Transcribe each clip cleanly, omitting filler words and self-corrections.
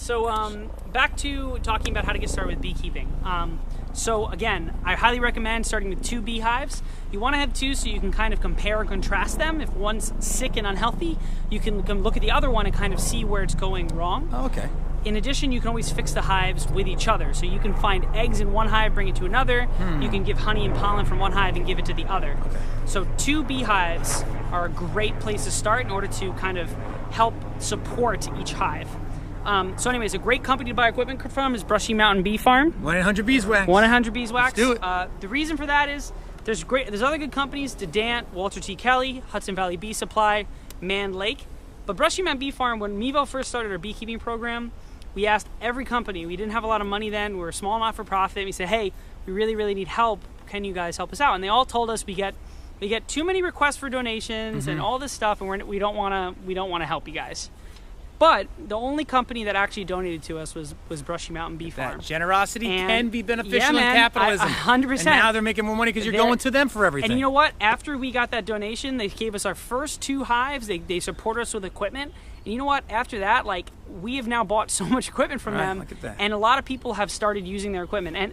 So back to talking about how to get started with beekeeping. So again, I highly recommend starting with 2 beehives. You want to have 2 so you can kind of compare and contrast them. If one's sick and unhealthy, you can look at the other one and kind of see where it's going wrong. Oh, okay. In addition, you can always fix the hives with each other. So you can find eggs in one hive, bring it to another. You can give honey and pollen from one hive and give it to the other. Okay. So 2 beehives are a great place to start in order to kind of help support each hive. So anyways, a great company to buy equipment from is Brushy Mountain Bee Farm. 1-800-Beeswax. 1-800-Beeswax. Do it. The reason for that is there's other good companies, Dedant, Walter T. Kelly, Hudson Valley Bee Supply, Man Lake. But Brushy Mountain Bee Farm, when MEVO first started our beekeeping program, we asked every company. We didn't have a lot of money then. We were small, not-for-profit. We said, hey, we really, really need help. Can you guys help us out? And they all told us we get too many requests for donations and all this stuff, and we don't want to help you guys. But the only company that actually donated to us was Brushy Mountain Bee Farm. That generosity can be beneficial yeah, man, in capitalism. 100%. And now they're making more money because you're going to them for everything. And you know what? After we got that donation, they gave us our first 2 hives. They support us with equipment. And you know what? After that, like, we have now bought so much equipment from them. Look at that. And a lot of people have started using their equipment. And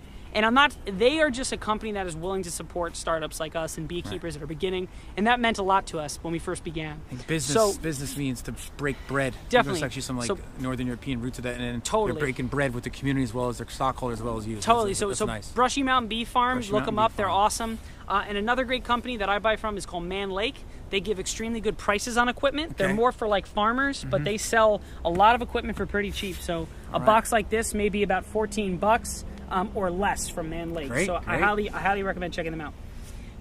they are just a company that is willing to support startups like us and beekeepers that are beginning. And that meant a lot to us when we first began. Business means to break bread. Definitely. There's actually some Northern European roots of that. And totally. They're breaking bread with the community as well as their stockholders as well as you. Totally. That's So nice. Brushy Mountain Bee Farm, look them up. They're awesome. And another great company that I buy from is called Man Lake. They give extremely good prices on equipment. Okay. They're more for like farmers, but they sell a lot of equipment for pretty cheap. So a box like this may be about $14 or less from Man Lake. Great, I highly recommend checking them out.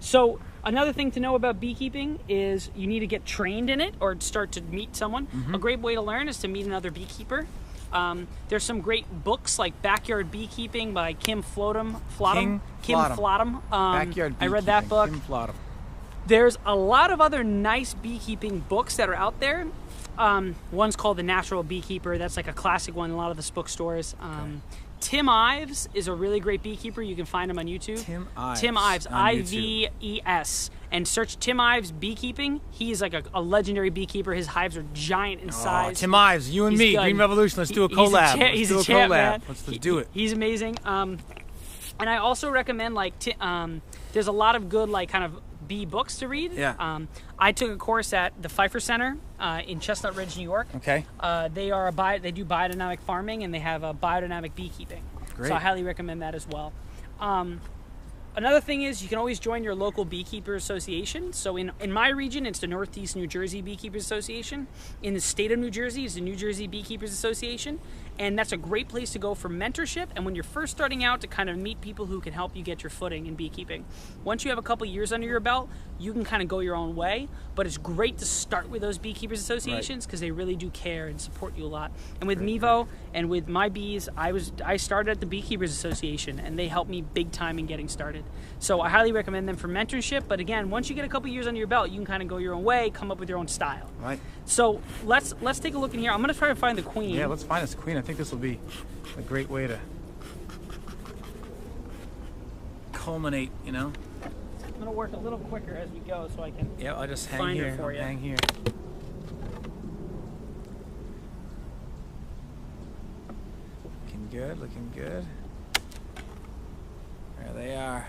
So another thing to know about beekeeping is you need to get trained in it or start to meet someone. A great way to learn is to meet another beekeeper. There's some great books like Backyard Beekeeping by Kim Flodum. Backyard I read that book. Kim Flodum. There's a lot of other nice beekeeping books that are out there. One's called The Natural Beekeeper. That's like a classic one in a lot of the bookstores. Tim Ives is a really great beekeeper. You can find him on YouTube. Tim Ives, I-V-E-S. And search Tim Ives Beekeeping. He is like a legendary beekeeper. His hives are giant in size. Tim Ives, you and me, Green Revolution. Let's do a collab. He's a champ, man. Let's do it. He's amazing. And I also recommend there's a lot of good kind of bee books to read. Yeah. I took a course at the Pfeiffer Center in Chestnut Ridge, New York. Okay. They do biodynamic farming and they have biodynamic beekeeping. Great. So I highly recommend that as well. Another thing is you can always join your local beekeeper association. So in my region, it's the Northeast New Jersey Beekeepers Association. In the state of New Jersey, it's the New Jersey Beekeepers Association. And that's a great place to go for mentorship. And when you're first starting out, to kind of meet people who can help you get your footing in beekeeping. Once you have a couple years under your belt, you can kind of go your own way. But it's great to start with those beekeepers associations because they really do care and support you a lot. And with MEVO and with my bees, I started at the Beekeepers Association and they helped me big time in getting started. So I highly recommend them for mentorship. But again, once you get a couple years under your belt, you can kind of go your own way, come up with your own style. Right. So let's take a look in here. I'm going to try to find the queen. Yeah, let's find this queen. I think this will be a great way to culminate, you know. I'm going to work a little quicker as we go so I can I'll just hang find here. it for you. Hang here. Looking good. There they are.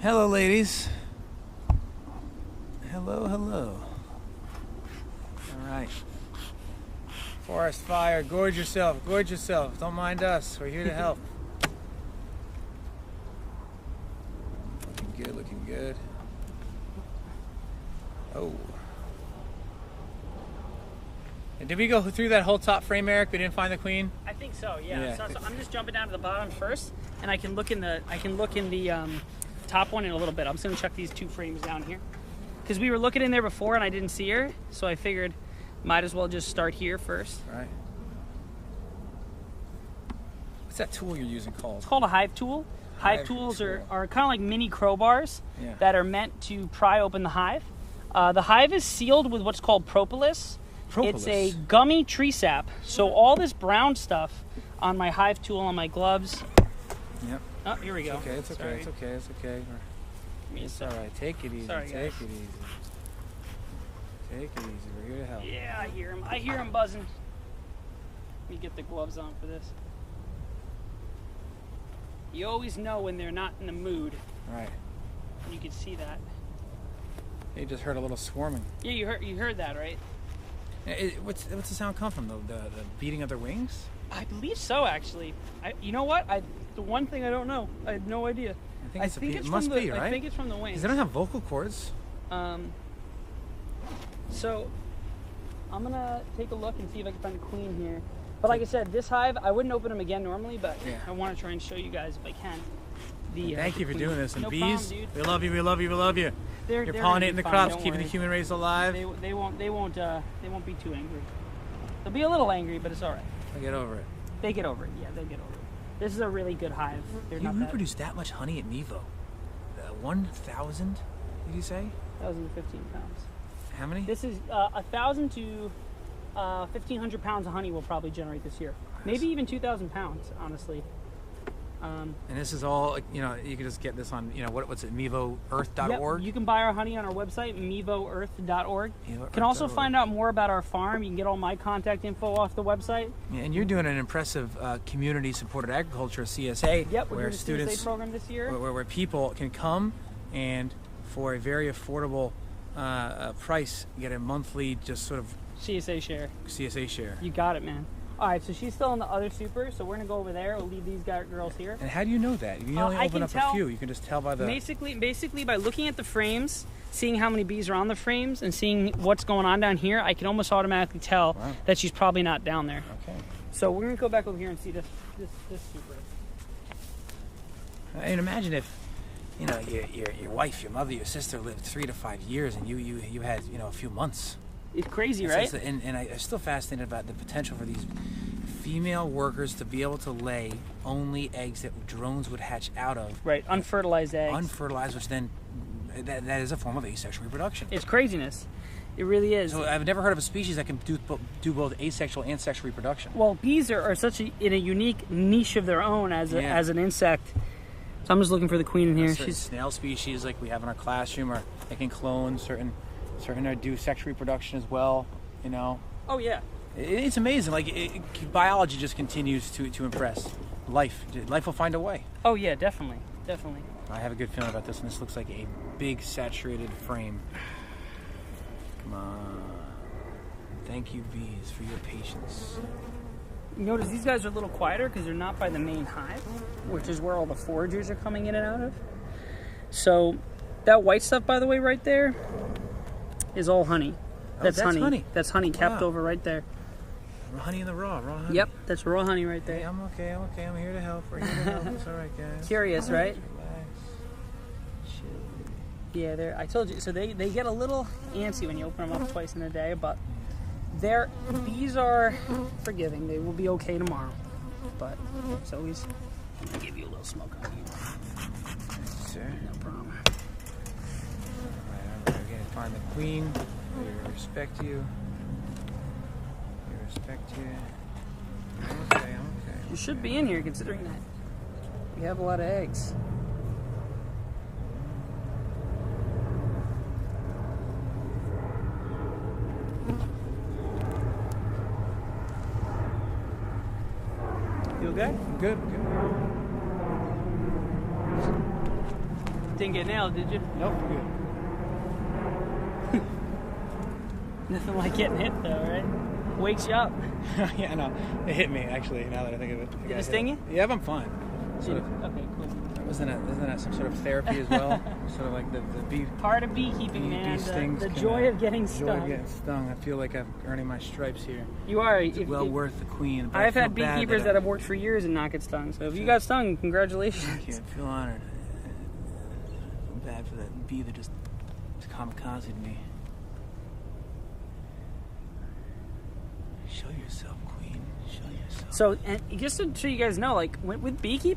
Hello, ladies. Hello. All right. Forest fire, gorge yourself. Don't mind us, we're here to help. Looking good. Oh. And did we go through that whole top frame, Eric? We didn't find the queen? I think so, yeah. So I'm just jumping down to the bottom first, and I can look in the top one in a little bit. I'm just gonna check these 2 frames down here. Because we were looking in there before and I didn't see her, so I figured might as well just start here first. Right. What's that tool you're using called? It's called a hive tool. Hive tools are kind of like mini crowbars that are meant to pry open the hive. The hive is sealed with what's called propolis. It's a gummy tree sap. So all this brown stuff on my hive tool, on my gloves. Yep. Oh, here we go. It's okay. It's all right. Take it easy. Sorry, Take it easy. We're here to help. Yeah, I hear him buzzing. Let me get the gloves on for this. You always know when they're not in the mood. Right. You can see that. You just heard a little swarming. Yeah, you heard that, right? What's the sound come from? The beating of their wings? I believe so, actually. You know what? The one thing I don't know. I have no idea. I think it must be, right? I think it's from the wings. Because they don't have vocal cords. So I'm gonna take a look and see if I can find a queen here. But like I said, this hive, I wouldn't open them again normally, but yeah. I want to try and show you guys if I can. Thank you for doing this. And no bees, problem, dude. we love you, we love you, we love you. You're pollinating the crops, keeping the human race alive. They won't be too angry. They'll be a little angry, but it's all right. They'll get over it. They get over it. Yeah, they get over it. This is a really good hive. You reproduce that much honey at MEVO? 1,000? Did you say? 1,015 pounds. How many? This is 1,000 to 1,500 pounds of honey we'll probably generate this year. Maybe even 2,000 pounds, honestly. And this is all, you can just get this on, what's it, MEVOearth.org? Yep, you can buy our honey on our website, MEVOearth.org. You can also find out more about our farm. You can get all my contact info off the website. Yeah, and you're doing an impressive community-supported agriculture, CSA. Yep, we're where doing a students, CSA program this year. Where people can come and for a very affordable price, get a monthly just sort of CSA share. CSA share. You got it, man. All right, so she's still in the other super, so we're gonna go over there. We'll leave these girls here. And how do you know that? You only open up a few. You can just tell by the basically by looking at the frames, seeing how many bees are on the frames, and seeing what's going on down here. I can almost automatically tell that she's probably not down there. Okay. So we're gonna go back over here and see this super. And imagine if your wife, your mother, your sister lived 3 to 5 years, and you had a few months. It's crazy, right? And I'm still fascinated about the potential for these female workers to be able to lay only eggs that drones would hatch out of. Right, unfertilized eggs. Unfertilized, which then that is a form of asexual reproduction. It's craziness. It really is. So I've never heard of a species that can do both asexual and sexual reproduction. Well, bees are such in a unique niche of their own as an insect. So I'm just looking for the queen in here. She's snail species like we have in our classroom, or they can clone certain do sexual reproduction as well. Oh yeah. It's amazing. Biology just continues to impress. Life will find a way. Oh yeah, definitely. I have a good feeling about this, and this looks like a big saturated frame. Come on. Thank you, bees, for your patience. You notice these guys are a little quieter because they're not by the main hive, which is where all the foragers are coming in and out of. So that white stuff, by the way, right there, is all honey. That's honey. That's honey capped over right there. Honey in the raw honey. Yep, that's raw honey right there. Hey, I'm okay. I'm here to help. We're here to help. It's all right, guys. Curious, right? Relax. Chill. Yeah, I told you. So they get a little antsy when you open them up twice in a day, but bees are forgiving. They will be okay tomorrow. But it's always, I'll give you a little smoke on you. Yes, sir. No problem. Alright, we're going to find the queen. We respect you. We respect you. I'm okay. You should be in here considering that we have a lot of eggs. You okay? Good. Didn't get nailed, did you? Nope, good. Nothing like getting hit though, right? Wakes you up. Yeah, no, it hit me actually. Now that I think of it, Did it sting you? Yeah, I'm fine. Okay, cool. Isn't that some sort of therapy as well? Sort of like the bee. Part of beekeeping, man. The joy of getting stung. Joy of getting stung. I feel like I'm earning my stripes here. You are. It's worth the queen. I've had beekeepers that have worked for years and not get stung. So if you got stung, congratulations. Thank you. I feel honored. I feel bad for that bee that just kamikazed me. Show yourself, queen. Show yourself. So, and just so you guys know, with beekeeping,